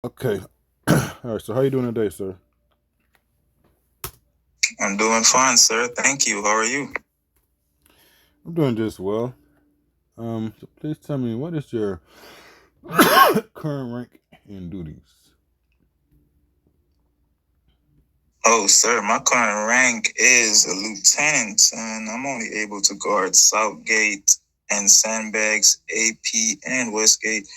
Okay. All right. So how you doing today, sir? I'm doing fine, sir. Thank you. How are you? I'm doing just well. So please tell me what is your current rank and duties? Oh, sir, my current rank is a lieutenant, and I'm only able to guard Southgate and Sandbags, AP, and Westgate.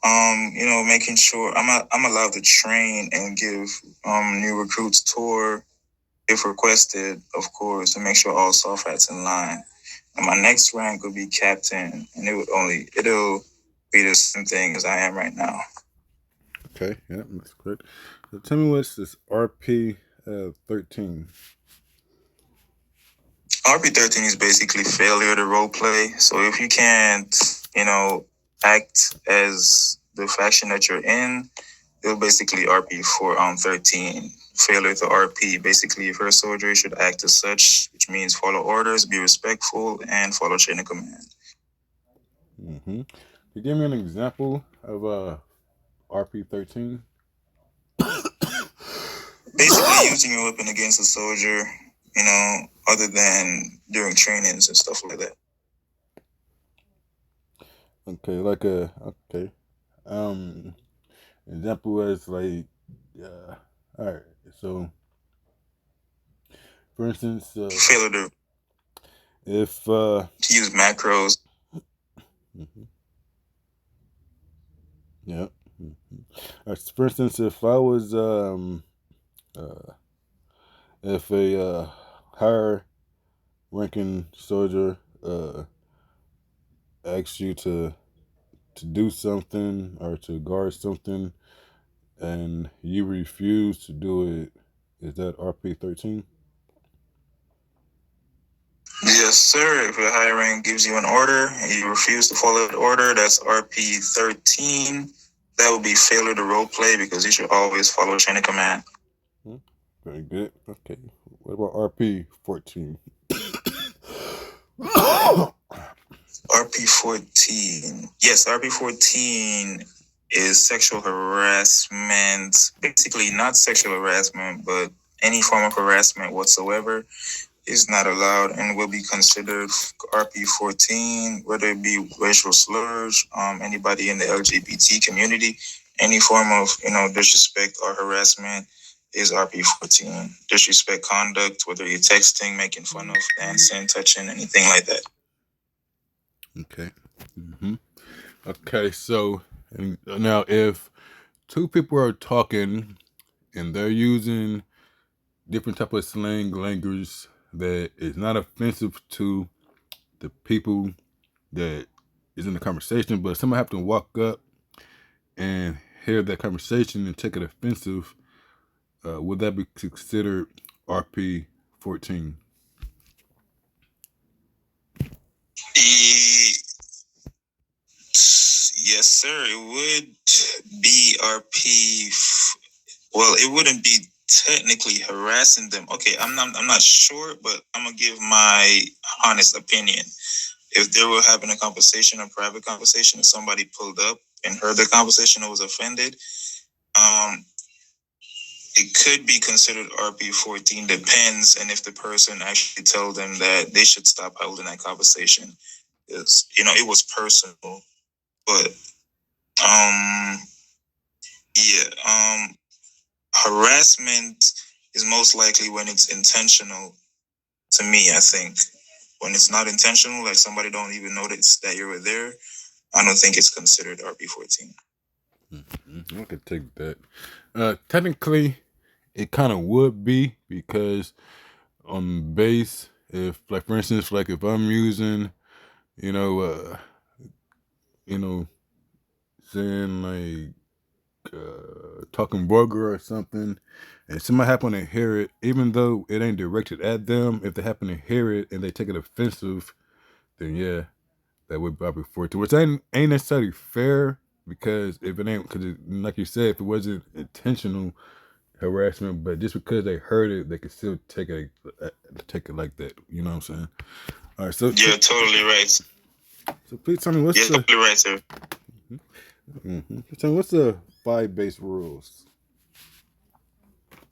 Making sure I'm allowed to train and give new recruits tour if requested, of course, to make sure all soft hats in line. And my next rank will be captain, and it'll be the same thing as I am right now. Okay. Yeah, that's correct. So tell me what's this RP 13? RP13 is basically failure to role play. So if you can't, you know, act as the faction that you're in, it'll basically RP for 13. Failure to RP. Basically, if you're a soldier, you should act as such, which means follow orders, be respectful, and follow chain of command. Mm-hmm. Can you give me an example of RP 13? Basically, using your weapon against a soldier, other than during trainings and stuff like that. Okay, okay. Um, example is like, all right. So, for instance, Failure to if use macros. mhm, yeah. For instance, if I was uh, if a higher ranking soldier asks you to do something or to guard something and you refuse to do it, is that RP 13? Yes, sir. If your higher rank gives you an order and you refuse to follow the order, that's RP 13. That would be failure to role play because you should always follow chain of command. Hmm, very good. Okay. What about RP 14? RP 14. Yes, RP 14 is sexual harassment. Basically, not sexual harassment, but any form of harassment whatsoever is not allowed and will be considered RP 14, whether it be racial slurs, anybody in the LGBT community, any form of disrespect or harassment is RP 14. Disrespect conduct, whether you're texting, making fun of, dancing, touching, anything like that. Okay. Mm-hmm. Okay. So now, if two people are talking and they're using different type of slang language that is not offensive to the people that is in the conversation, but somebody have to walk up and hear that conversation and take it offensive, would that be considered RP 14? Yes, sir. It would be RP. Well, it wouldn't be technically harassing them. Okay, I'm not sure, but I'm gonna give my honest opinion. If they were having a conversation, a private conversation, and somebody pulled up and heard the conversation and was offended, um, it could be considered RP 14. Depends, and if the person actually told them that they should stop holding that conversation, because it was personal. But um, yeah, harassment is most likely when it's intentional. To me, I think when it's not intentional, like somebody don't even notice that you were there, I don't think it's considered RP 14. Mm-hmm. I could take that. Technically, it kind of would be because on base, if like for instance, like if I'm using, you know, you know, saying like talking burger or something, and somebody happen to hear it, even though it ain't directed at them, if they happen to hear it and they take it offensive, then yeah, that would probably forward to which ain't necessarily fair because if it ain't because like you said, if it wasn't intentional harassment, but just because they heard it, they could still take it like that. You know what I'm saying? All right, so You're totally right. so please tell me what's You're the totally right, sir. mm-hmm. Tell me what's the 5 base rules.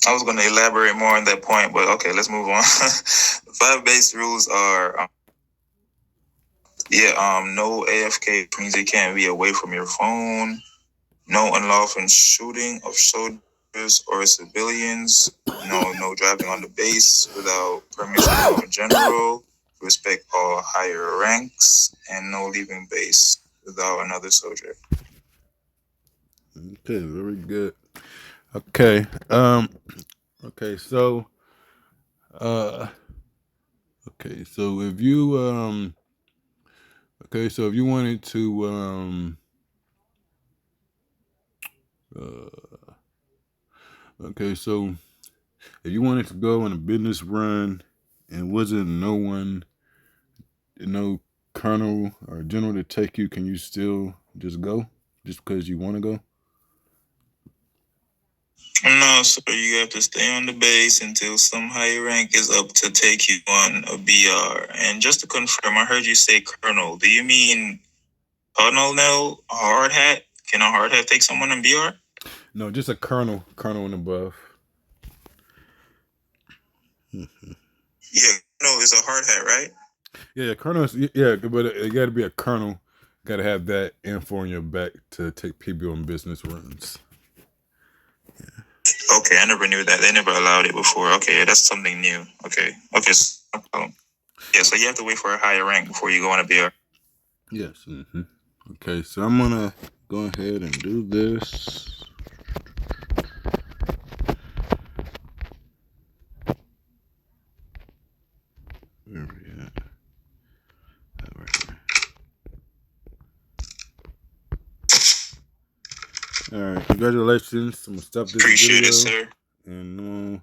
I was going to elaborate more on that point, but okay, let's move on. 5 base rules are, no AFK means you can't be away from your phone. No unlawful shooting of soldiers or civilians. No driving on the base without permission of a general. Respect all higher ranks, and no leaving base without another soldier. Okay, very good. Okay. Okay, so okay, so if you if you wanted to okay, so if you wanted to go on a business run and wasn't no colonel or general to take you, can you still just go just because you want to go? No, sir. You have to stay on the base until some high rank is up to take you on a BR. And just to confirm, I heard you say colonel. Do you mean colonel now? A hard hat? Can a hard hat take someone on BR? No, just a colonel and above. Yeah, colonel is a hard hat, right? Yeah, colonel. Yeah, but it got to be a colonel. Got to have that info on your back to take people on business runs. Okay, I never knew that. They never allowed it before. Okay, that's something new. Okay, so no problem. Yeah, so you have to wait for a higher rank before you go on a BR. Yes. Mm-hmm. Okay, so I'm gonna go ahead and do this. Where are we at? All right, congratulations. I'm gonna stop this Appreciate video. it, sir. And